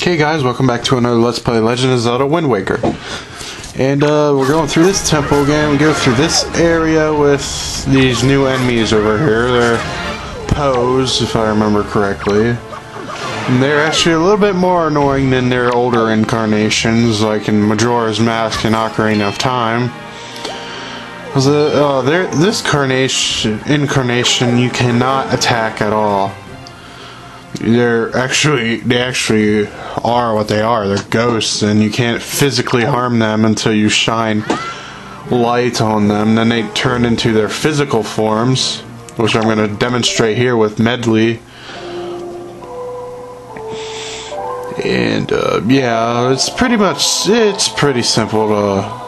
Hey guys, welcome back to another Let's Play Legend of Zelda Wind Waker. And we're going through this temple again. We go through this area with these new enemies over here. They're Poes, if I remember correctly. And they're actually a little bit more annoying than their older incarnations, like in Majora's Mask and Ocarina of Time. This incarnation you cannot attack at all. They actually are what they are. They're ghosts, and you can't physically harm them until you shine light on them. Then they turn into their physical forms, which I'm going to demonstrate here with Medley. And yeah, it's pretty simple to.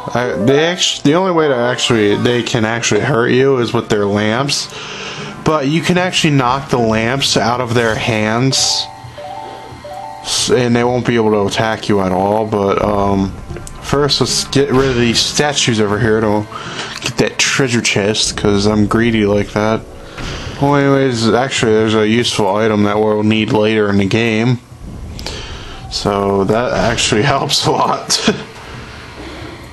The only way they can actually hurt you is with their lamps. But you can actually knock the lamps out of their hands, and they won't be able to attack you at all. But first, let's get rid of these statues over here to get that treasure chest, because I'm greedy like that. Well, anyways, actually, there's a useful item that we'll need later in the game, so that actually helps a lot.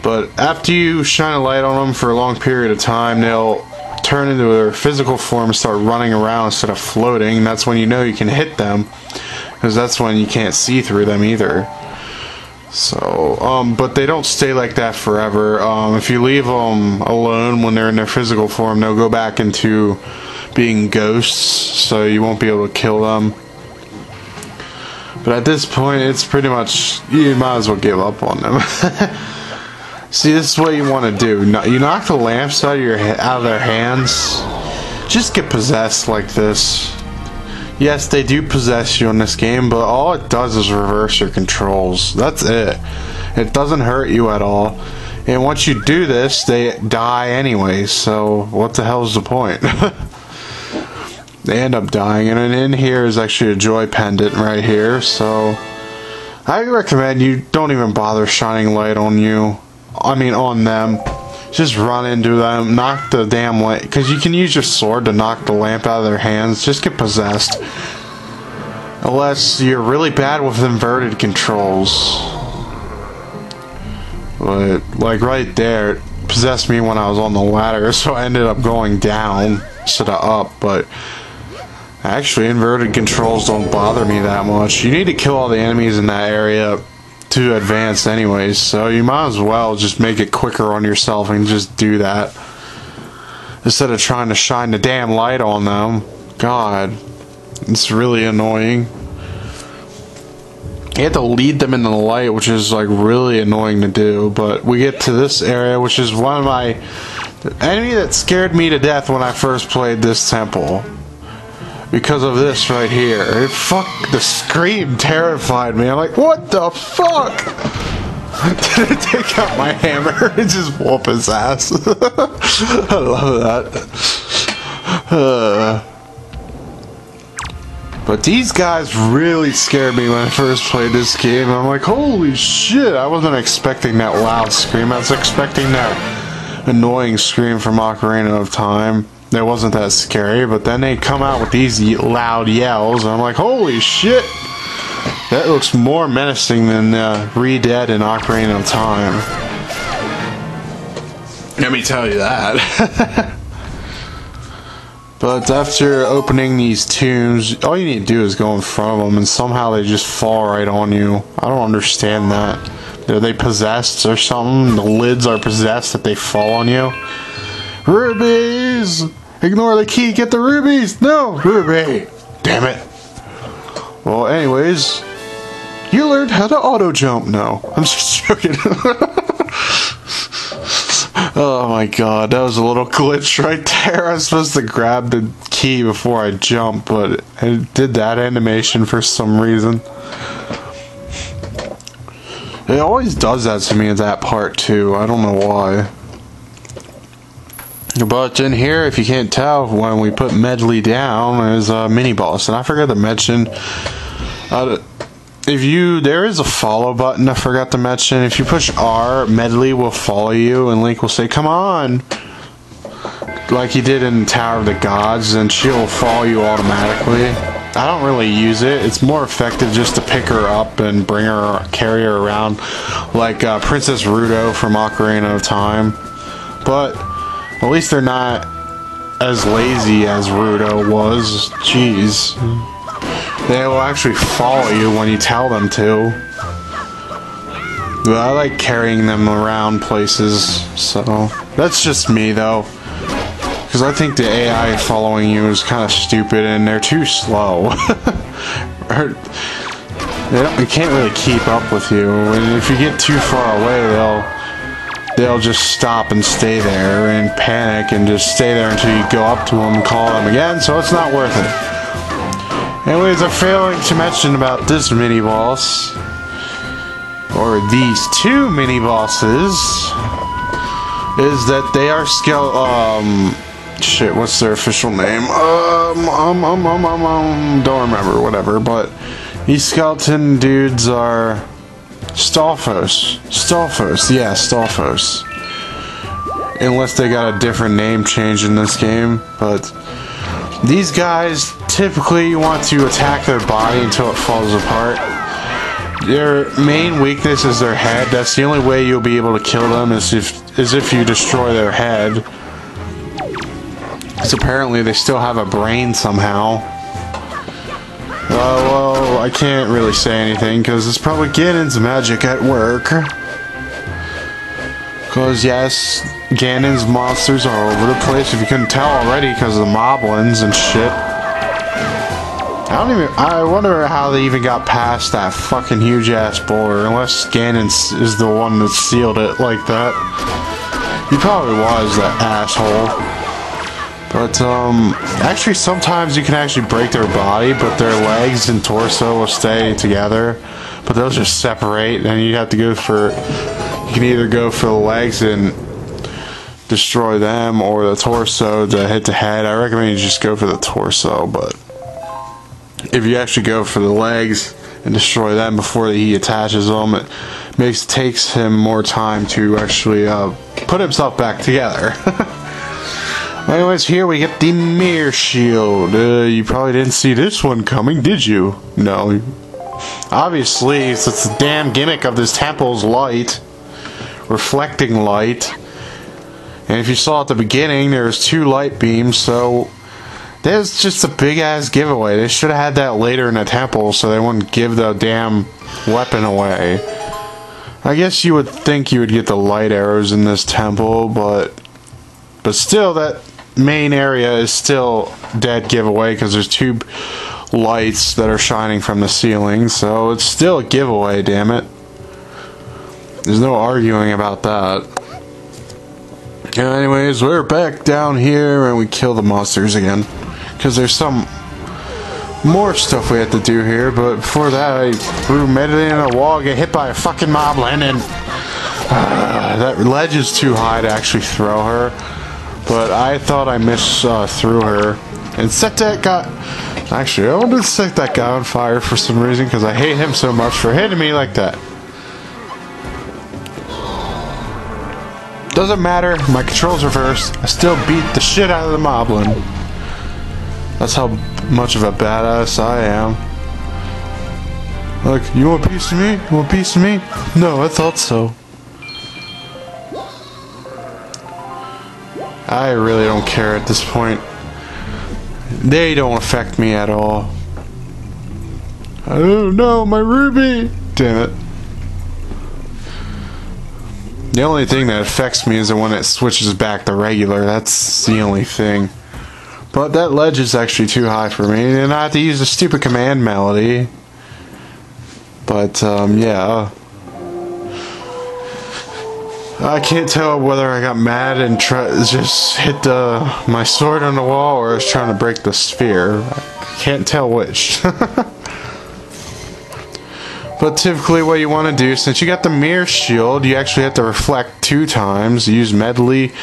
But after you shine a light on them for a long period of time, they'll turn into their physical form and start running around instead of floating. That's when you know you can hit them, because that's when you can't see through them either. So, but they don't stay like that forever. If you leave them alone when they're in their physical form, they'll go back into being ghosts, so you won't be able to kill them. But at this point, it's pretty much, you might as well give up on them. See, this is what you want to do. You knock the lamps out of their hands. Just get possessed like this. Yes, they do possess you in this game, but all it does is reverse your controls. That's it. It doesn't hurt you at all. And once you do this, they die anyway, so what the hell is the point? They end up dying, and in here is actually a joy pendant right here, so I recommend you don't even bother shining light on them. Just run into them, knock the damn lamp, because you can use your sword to knock the lamp out of their hands. Just get possessed. Unless you're really bad with inverted controls. But, like right there, it possessed me when I was on the ladder, so I ended up going down instead of up, but actually inverted controls don't bother me that much. You need to kill all the enemies in that area to advance anyways, so you might as well just make it quicker on yourself and just do that instead of trying to shine the damn light on them. God, it's really annoying. You have to lead them into the light, which is like really annoying to do. But we get to this area, which is one of my enemy that scared me to death when I first played this temple. Because of this right here. The scream terrified me. I'm like, what the fuck? Did I take out my hammer and just whoop his ass? I love that. But these guys really scared me when I first played this game. I'm like, holy shit, I wasn't expecting that loud scream. I was expecting that annoying scream from Ocarina of Time. It wasn't that scary, but then they come out with these loud yells, and I'm like, holy shit! That looks more menacing than Re-Dead and Ocarina of Time. Let me tell you that. But after opening these tombs, all you need to do is go in front of them, and somehow they just fall right on you. I don't understand that. Are they possessed or something? The lids are possessed that they fall on you? Rubies! Ignore the key, get the rubies! No! Ruby! Damn it. Well, anyways, you learned how to auto-jump now. I'm just joking. Oh my god, that was a little glitch right there. I was supposed to grab the key before I jump, but it did that animation for some reason. It always does that to me in that part too. I don't know why. But in here, if you can't tell, when we put Medley down, is a mini-boss. And I forgot to mention, there is a follow button I forgot to mention. If you push R, Medley will follow you, and Link will say, come on! Like he did in Tower of the Gods, and she'll follow you automatically. I don't really use it. It's more effective just to pick her up and bring her, carry her around like Princess Ruto from Ocarina of Time. But at least they're not as lazy as Ruto was. Jeez. They will actually follow you when you tell them to. But I like carrying them around places, so that's just me though. Because I think the AI following you is kind of stupid and they're too slow. They can't really keep up with you, and if you get too far away, they'll just stop and stay there and panic and just stay there until you go up to them and call them again, so it's not worth it. Anyways, I'm failing to mention about this mini-boss, or these two mini-bosses, is that they are shit, what's their official name? Don't remember, whatever, but these skeleton dudes are Stalfos. Yeah, Stalfos. Unless they got a different name change in this game, but these guys, typically you want to attack their body until it falls apart. Their main weakness is their head. That's the only way you'll be able to kill them is if you destroy their head. Because apparently they still have a brain somehow. Well, I can't really say anything because it's probably Ganon's magic at work. Because yes, Ganon's monsters are all over the place. If you couldn't tell already because of the moblins and shit. I wonder how they even got past that fucking huge ass boulder, unless Ganon is the one that sealed it like that. He probably was, that asshole. But actually sometimes you can actually break their body, but their legs and torso will stay together. But they'll just separate, and you have to go for, you can either go for the legs and destroy them, or the torso to hit the head. I recommend you just go for the torso, but if you actually go for the legs and destroy them before he attaches them, it takes him more time to actually put himself back together. Anyways, here we get the mirror shield. You probably didn't see this one coming, did you? No. Obviously, it's the damn gimmick of this temple's light. Reflecting light. And if you saw at the beginning, there's 2 light beams, so there's just a big-ass giveaway. They should have had that later in the temple so they wouldn't give the damn weapon away. I guess you would think you would get the light arrows in this temple, but still, that main area is still dead giveaway because there's 2 lights that are shining from the ceiling, so it's still a giveaway, damn it. There's no arguing about that. Anyways, we're back down here and we kill the monsters again. Because there's some more stuff we have to do here, but before that I threw meditating on a wall, get hit by a fucking moblin, and that ledge is too high to actually throw her. But I thought I missed through her and set that guy. Actually, I wanted to set that guy on fire for some reason because I hate him so much for hitting me like that. Doesn't matter, my controls reversed. I still beat the shit out of the moblin. That's how much of a badass I am. Like, you want a piece of me? You want a piece of me? No, I thought so. I really don't care at this point. They don't affect me at all. Oh no, my ruby! Damn it. The only thing that affects me is the one that switches back to regular. That's the only thing. But that ledge is actually too high for me, and I have to use a stupid command melody. But, yeah. I can't tell whether I got mad and just hit my sword on the wall, or I was trying to break the sphere. I can't tell which. But typically what you want to do, since you got the mirror shield, you actually have to reflect 2 times. You use medley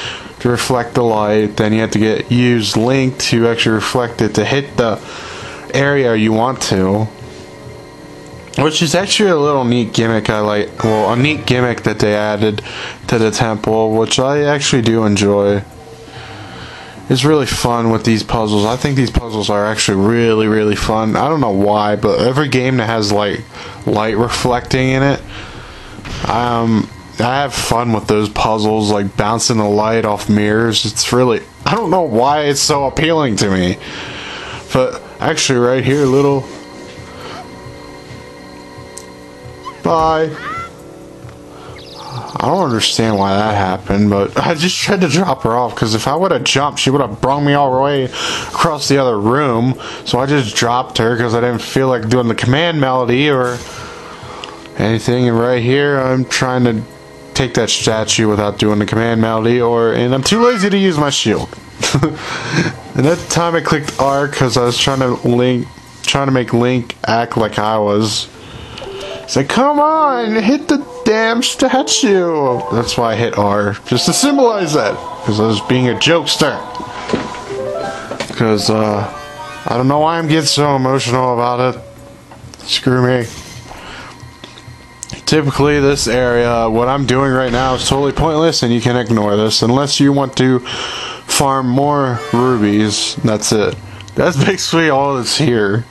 to reflect the light, then you have to use link to actually reflect it to hit the area you want to. Which is actually a little neat gimmick I like. Well, a neat gimmick that they added to the temple, which I actually do enjoy. It's really fun with these puzzles. I think these puzzles are actually really, really fun. I don't know why, but every game that has like light reflecting in it, I have fun with those puzzles, like bouncing the light off mirrors. It's really, I don't know why it's so appealing to me. But actually right here, little... Bye. I don't understand why that happened, but I just tried to drop her off, because if I would have jumped, she would have brung me all the way across the other room. So I just dropped her because I didn't feel like doing the command melody or anything. And right here, I'm trying to take that statue without doing the command melody, and I'm too lazy to use my shield. And at the time I clicked R because I was trying to make Link act like I was. Say, come on, hit the damn statue. That's why I hit R, just to symbolize that, because I was being a jokester. Because I don't know why I'm getting so emotional about it. Screw me. Typically this area, what I'm doing right now is totally pointless, and you can ignore this unless you want to farm more rubies. That's it. That's basically all that's here.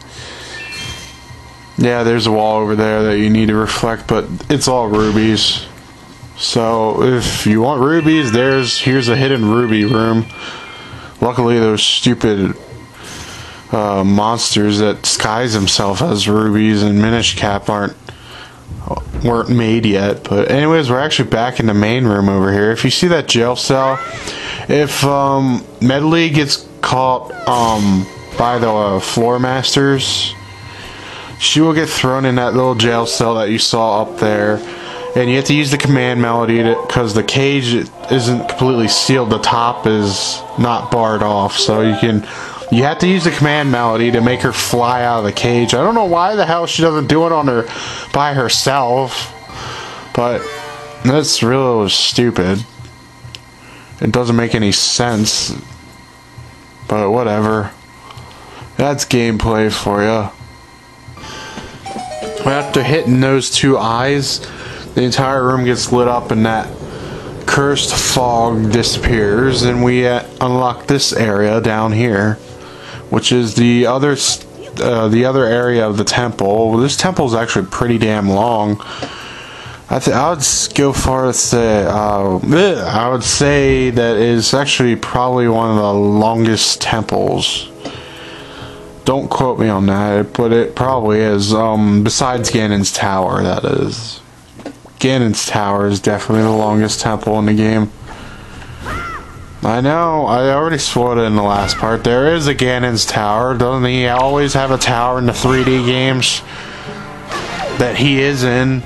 Yeah, there's a wall over there that you need to reflect, but it's all rubies. So if you want rubies, here's a hidden ruby room. Luckily those stupid monsters that disguise themselves as rubies and Minish Cap weren't made yet. But anyways, we're actually back in the main room over here. If you see that jail cell, if Medley gets caught by the floor masters, she will get thrown in that little jail cell that you saw up there, and you have to use the command melody because the cage isn't completely sealed. The top is not barred off, so you have to use the command melody to make her fly out of the cage. I don't know why the hell she doesn't do it by herself, but that's really stupid. It doesn't make any sense, but whatever. That's gameplay for you. After hitting those two eyes, the entire room gets lit up and that cursed fog disappears, and we unlock this area down here, which is the other area of the temple. This temple is actually pretty damn long. I would go far to say I would say that is actually probably one of the longest temples. Don't quote me on that, but it probably is. Besides Ganon's Tower, that is. Ganon's Tower is definitely the longest temple in the game. I know, I already spoiled it in the last part. There is a Ganon's Tower. Doesn't he always have a tower in the 3D games that he is in?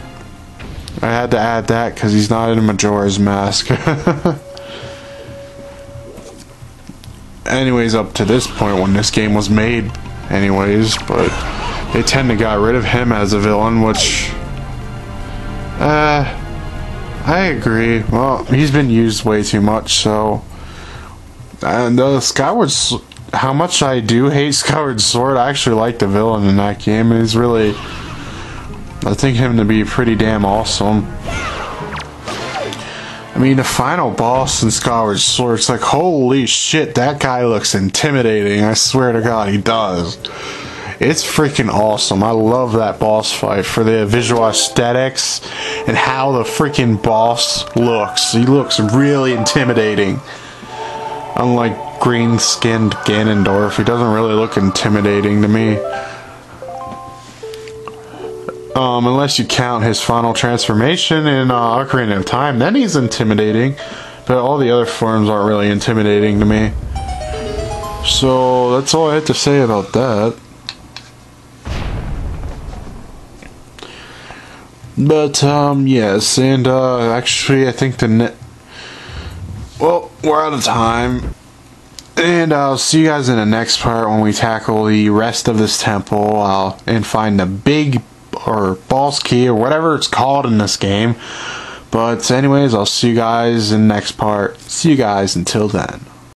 I had to add that because he's not in Majora's Mask. Anyways, up to this point when this game was made, anyways, but they tend to got rid of him as a villain, which I agree. Well, he's been used way too much, so. And how much I do hate Skyward Sword, I actually like the villain in that game. He's really, I think him to be pretty damn awesome. I mean, the final boss in Skyward Sword, it's like, holy shit, that guy looks intimidating. I swear to God, he does. It's freaking awesome. I love that boss fight for the visual aesthetics and how the freaking boss looks. He looks really intimidating. Unlike green-skinned Ganondorf, he doesn't really look intimidating to me. Unless you count his final transformation in Ocarina of Time, then he's intimidating. But all the other forms aren't really intimidating to me. So that's all I have to say about that. But yes, and actually I think well, we're out of time. And I'll see you guys in the next part when we tackle the rest of this temple and find the big or boss key or whatever it's called in this game. But anyways, I'll see you guys in the next part. See you guys until then.